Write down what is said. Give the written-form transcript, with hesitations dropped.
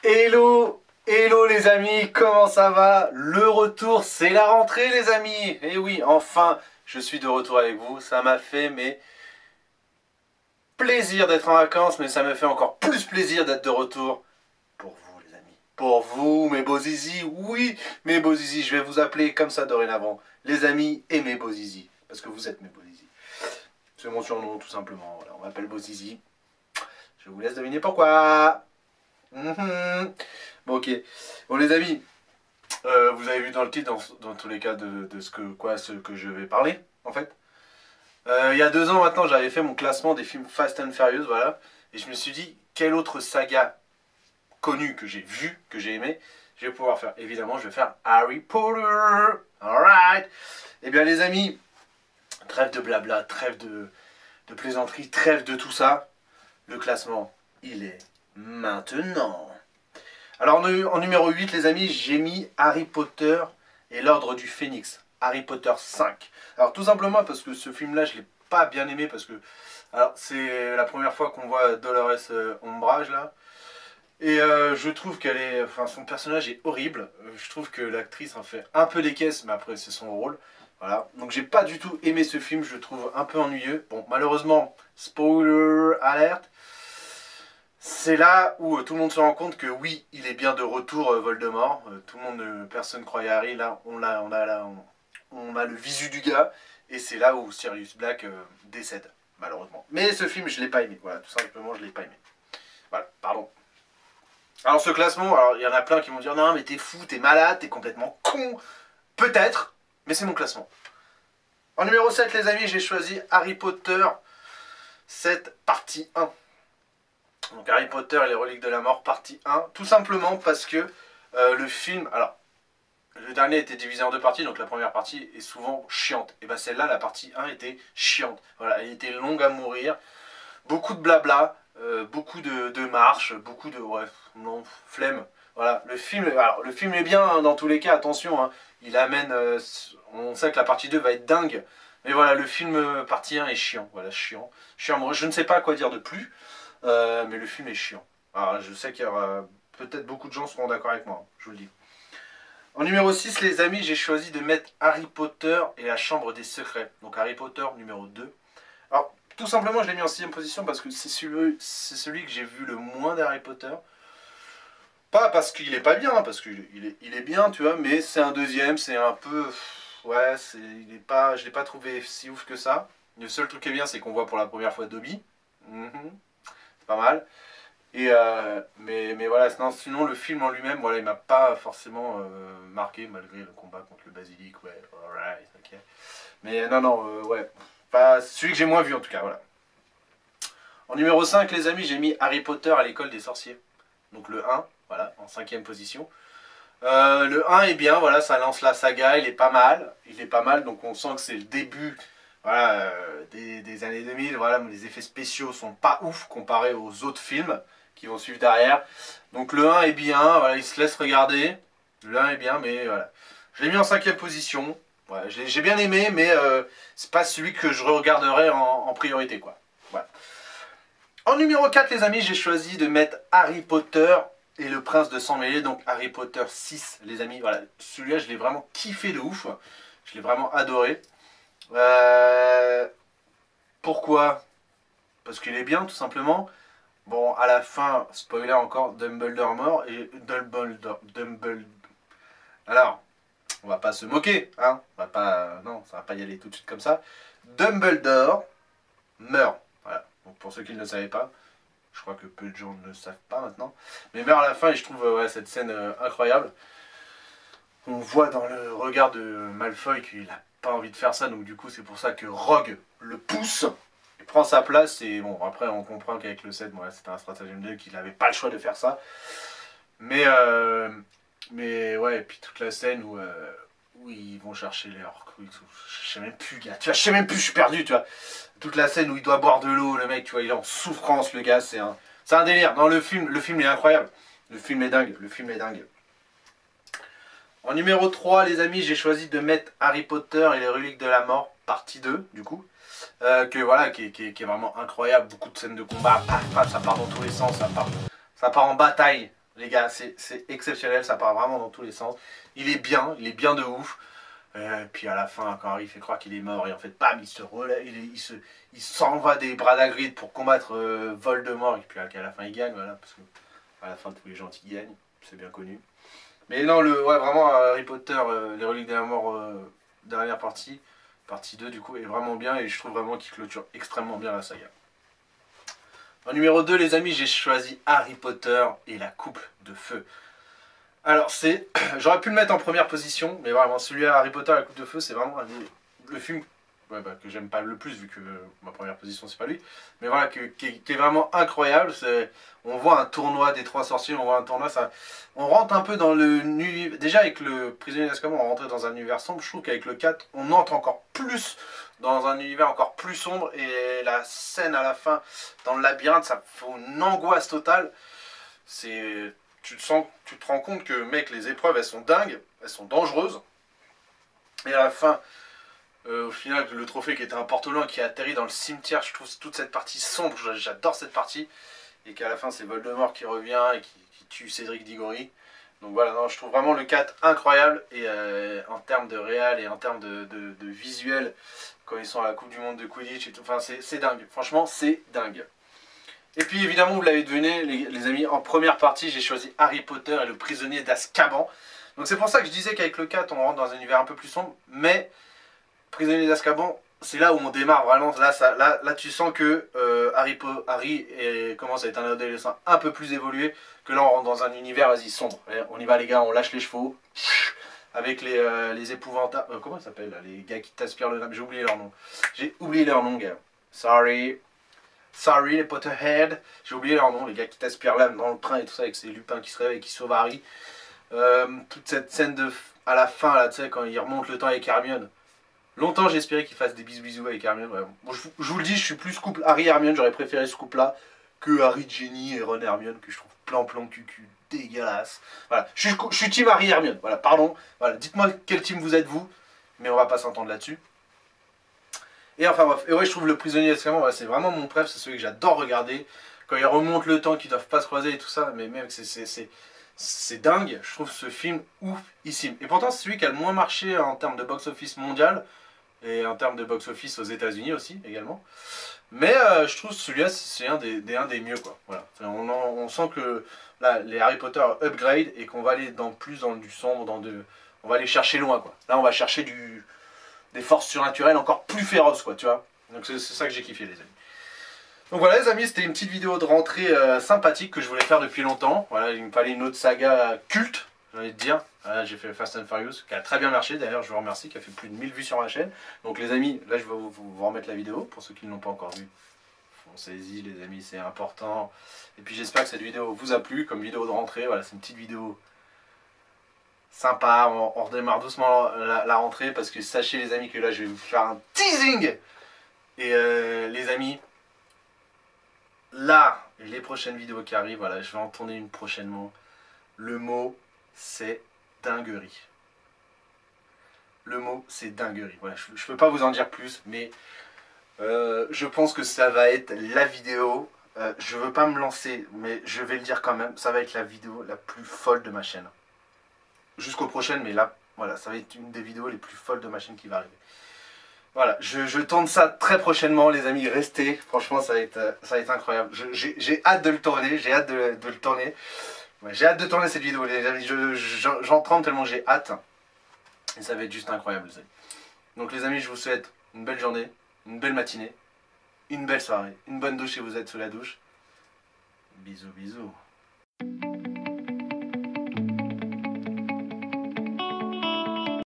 Hello, hello les amis, comment ça va? Le retour, c'est la rentrée les amis. Et oui, enfin, je suis de retour avec vous. Ça m'a fait plaisir d'être en vacances, mais ça me fait encore plus plaisir d'être de retour pour vous les amis. Pour vous, mes beaux zizi, oui, mes beaux zizi, je vais vous appeler comme ça dorénavant. Les amis et mes beaux zizi, parce que vous êtes mes beaux zizi. C'est mon surnom tout simplement, voilà, on m'appelle beau zizi. Je vous laisse deviner pourquoi. Bon ok, bon les amis, vous avez vu dans le titre, dans tous les cas, de ce que je vais parler, en fait. Il y a 2 ans maintenant, j'avais fait mon classement des films Fast and Furious, voilà. Et je me suis dit, quelle autre saga connue que j'ai vue, que j'ai aimée, je vais pouvoir faire. Évidemment, je vais faire Harry Potter. Alright. Eh bien les amis, trêve de blabla, trêve de plaisanterie, trêve de tout ça. Le classement, il est maintenant. Alors en numéro 8 les amis, j'ai mis Harry Potter et l'Ordre du Phénix, Harry Potter 5. Alors tout simplement parce que ce film là je l'ai pas bien aimé parce que alors c'est la première fois qu'on voit Dolores Umbridge là. Et je trouve qu'elle est, enfin son personnage est horrible. Je trouve que l'actrice en fait un peu des caisses, mais après c'est son rôle. Voilà, donc j'ai pas du tout aimé ce film, je le trouve un peu ennuyeux. Bon malheureusement, spoiler alert. C'est là où tout le monde se rend compte que oui, il est bien de retour Voldemort. Tout le monde, personne croyait à Harry. Là, on a le visu du gars. Et c'est là où Sirius Black décède, malheureusement. Mais ce film, je l'ai pas aimé. Voilà, tout simplement, je l'ai pas aimé. Voilà, pardon. Alors ce classement, alors il y en a plein qui vont dire non mais t'es fou, t'es malade, t'es complètement con. Peut-être, mais c'est mon classement. En numéro 7 les amis, j'ai choisi Harry Potter 7 partie 1. Donc Harry Potter et les reliques de la mort partie 1, tout simplement parce que le film, alors le dernier était divisé en 2 parties, donc la première partie est souvent chiante, et bien celle-là, la partie 1 était chiante, voilà, elle était longue à mourir, beaucoup de blabla, beaucoup de marches, beaucoup de, ouais, non, flemme, voilà, le film est bien hein, dans tous les cas, attention, hein, il amène, on sait que la partie 2 va être dingue, mais voilà, le film partie 1 est chiant, voilà, chiant, moi je ne sais pas quoi dire de plus, mais le film est chiant. Alors, je sais qu'il y aura peut-être beaucoup de gens seront d'accord avec moi, je vous le dis. En numéro 6, les amis, j'ai choisi de mettre Harry Potter et la Chambre des Secrets. Donc Harry Potter numéro 2. Alors, tout simplement, je l'ai mis en 6ème position parce que c'est celui que j'ai vu le moins d'Harry Potter. Pas parce qu'il est pas bien, hein, parce qu'il est bien, tu vois, mais c'est un deuxième, c'est un peu... Ouais, je l'ai pas trouvé si ouf que ça. Le seul truc qui est bien, c'est qu'on voit pour la première fois Dobby. Pas mal. Et mais voilà, sinon le film en lui-même, voilà, il m'a pas forcément marqué malgré le combat contre le basilic, ouais, alright, ok. Mais non, ouais, pas celui que j'ai moins vu en tout cas, voilà. En numéro 5 les amis, j'ai mis Harry Potter à l'école des sorciers. Donc le 1, voilà, en 5ème position. Le 1 est bien, voilà, ça lance la saga, il est pas mal, donc on sent que c'est le début voilà, des années 2000, voilà, les effets spéciaux sont pas ouf comparés aux autres films qui vont suivre derrière. Donc le 1 est bien, voilà, il se laisse regarder, le 1 est bien, mais voilà. Je l'ai mis en 5ème position, voilà, j'ai bien aimé, mais c'est pas celui que je regarderai en priorité, quoi. Voilà. En numéro 4 les amis, j'ai choisi de mettre Harry Potter et le prince de sang mêlé, donc Harry Potter 6 les amis, voilà, celui-là je l'ai vraiment kiffé de ouf, je l'ai vraiment adoré. Pourquoi? Parce qu'il est bien tout simplement. Bon, à la fin, spoiler encore, Dumbledore mort et Dumbledore. Alors, on va pas se moquer, hein. On va pas, non, ça va pas y aller tout de suite comme ça. Dumbledore meurt. Voilà. Donc pour ceux qui ne le savaient pas, je crois que peu de gens ne le savent pas maintenant, mais meurt à la fin et je trouve ouais, cette scène incroyable. On voit dans le regard de Malfoy qu'il a pas envie de faire ça, donc du coup c'est pour ça que Rogue le pousse. Il prend sa place et bon après on comprend qu'avec le 7 voilà, c'était un stratagème 2 qu'il n'avait pas le choix de faire ça. Mais ouais, et puis toute la scène où ils vont chercher les Horcruxes, je sais même plus gars, tu vois, je sais même plus, je suis perdu tu vois. Toute la scène où il doit boire de l'eau, le mec tu vois, il est en souffrance le gars, c'est un délire. Non le film est incroyable, le film est dingue, le film est dingue. En numéro 3 les amis, j'ai choisi de mettre Harry Potter et les reliques de la mort, partie 2 du coup. Voilà, qui est vraiment incroyable, beaucoup de scènes de combat, paf, paf, ça part dans tous les sens, ça part en bataille, Les gars, c'est exceptionnel, ça part vraiment dans tous les sens. Il est bien de ouf. Puis à la fin, quand Harry fait croire qu'il est mort, et en fait, bam, il se relève, il s'en va des bras d'Hagrid pour combattre Voldemort, et puis à la fin, il gagne, voilà, parce que à la fin, tous les gentils gagnent, c'est bien connu. Mais non, ouais, vraiment, Harry Potter, les Reliques de la Mort, dernière partie, partie 2 du coup, est vraiment bien, et je trouve vraiment qu'il clôture extrêmement bien la saga. En numéro 2, les amis, j'ai choisi Harry Potter et la Coupe de Feu. Alors, j'aurais pu le mettre en première position, mais vraiment, celui-là, Harry Potter et la Coupe de Feu, c'est vraiment le film que j'aime pas le plus, vu que ma première position, c'est pas lui. Mais voilà, qui est vraiment incroyable. On voit un tournoi des trois sorciers, on voit un tournoi, on rentre un peu dans le... Déjà, avec le Prisonnier d'Azkaban, on rentrait dans un univers sombre. Je trouve qu'avec le 4, on entre encore plus dans un univers encore plus sombre. Et la scène à la fin, dans le labyrinthe, ça fait une angoisse totale. Tu te rends compte que, mec, les épreuves, elles sont dingues, elles sont dangereuses. Et à la fin, au final, le trophée qui était un porte-loin qui atterrit dans le cimetière, je trouve toute cette partie sombre, j'adore cette partie. Et qu'à la fin, c'est Voldemort qui revient et qui tue Cédric Diggory. Donc voilà, non, je trouve vraiment le 4 incroyable. Et en termes de réal et en termes de visuel, quand ils sont à la Coupe du Monde de Quidditch, et tout, enfin, c'est dingue. Franchement, c'est dingue. Et puis évidemment, vous l'avez deviné, les amis, en première partie, j'ai choisi Harry Potter et le prisonnier d'Azkaban. Donc c'est pour ça que je disais qu'avec le 4, on rentre dans un univers un peu plus sombre. Mais prisonnier d'Azkaban, c'est là où on démarre vraiment. Là tu sens que Harry commence à être un adolescent un peu plus évolué. Que là, on rentre dans un univers, vas-y, sombre. On y va les gars, on lâche les chevaux. Avec les épouvantails. Comment ça s'appelle là, les gars qui t'aspirent le... J'ai oublié leur nom. J'ai oublié leur nom, gars. Sorry, les Potterhead. J'ai oublié leur nom, les gars qui t'aspirent l'âme dans le train et tout ça, avec ces lupins qui se réveillent et qui sauvent Harry. Toute cette scène à la fin, là, tu sais, quand il remonte le temps avec Hermione. Longtemps, j'ai espéré qu'il fasse des bisous avec Hermione. Ouais. Bon, je vous le dis, je suis plus couple Harry-Hermione. J'aurais préféré ce couple-là que Harry-Jenny et Ron-Hermione, que je trouve plan cucu, dégueulasse. Voilà, je suis team Harry-Hermione. Voilà, pardon. Voilà, dites-moi quel team vous êtes, vous. Mais on va pas s'entendre là-dessus. Et enfin bref, et ouais, je trouve le prisonnier d'Azkaban, ouais, c'est vraiment mon préf, c'est celui que j'adore regarder. Quand ils remontent le temps, qu'ils doivent pas se croiser et tout ça, mais mec, c'est dingue. Je trouve ce film oufissime. Et pourtant, c'est celui qui a le moins marché en termes de box-office mondial, et en termes de box-office aux États-Unis aussi, également. Mais je trouve celui-là, c'est un des mieux, quoi. Voilà. On sent que là, les Harry Potter upgrade et qu'on va aller plus dans du sombre, on va aller chercher loin, quoi. Là, on va chercher des forces surnaturelles encore plus féroces, quoi, tu vois. Donc c'est ça que j'ai kiffé, les amis. Donc voilà, les amis, c'était une petite vidéo de rentrée sympathique que je voulais faire depuis longtemps. Voilà, il me fallait une autre saga culte, j'ai envie de dire. Voilà, j'ai fait Fast and Furious, qui a très bien marché, d'ailleurs, je vous remercie, qui a fait plus de 1000 vues sur ma chaîne. Donc les amis, là, je vais vous remettre la vidéo, pour ceux qui ne l'ont pas encore vue. Foncez-y, les amis, c'est important. Et puis j'espère que cette vidéo vous a plu, comme vidéo de rentrée. Voilà, c'est une petite vidéo sympa, on redémarre doucement la rentrée parce que sachez les amis que là je vais vous faire un teasing. Et les amis, là, les prochaines vidéos qui arrivent, voilà, je vais en tourner une prochainement. Le mot c'est dinguerie. Le mot c'est dinguerie. Voilà, je peux pas vous en dire plus, mais je pense que ça va être la vidéo. Je veux pas me lancer, mais je vais le dire quand même, ça va être la vidéo la plus folle de ma chaîne. Jusqu'aux prochaines, mais là, voilà, ça va être une des vidéos les plus folles de ma chaîne qui va arriver. Voilà, je tourne ça très prochainement, les amis, restez. Franchement, ça va être incroyable. J'ai hâte de le tourner, j'ai hâte de le tourner. Ouais, j'ai hâte de tourner cette vidéo, les amis. J'en tremble tellement j'ai hâte. Et ça va être juste incroyable, les amis. Donc, les amis, je vous souhaite une belle journée, une belle matinée, une belle soirée, une bonne douche si vous êtes sous la douche. Bisous, bisous.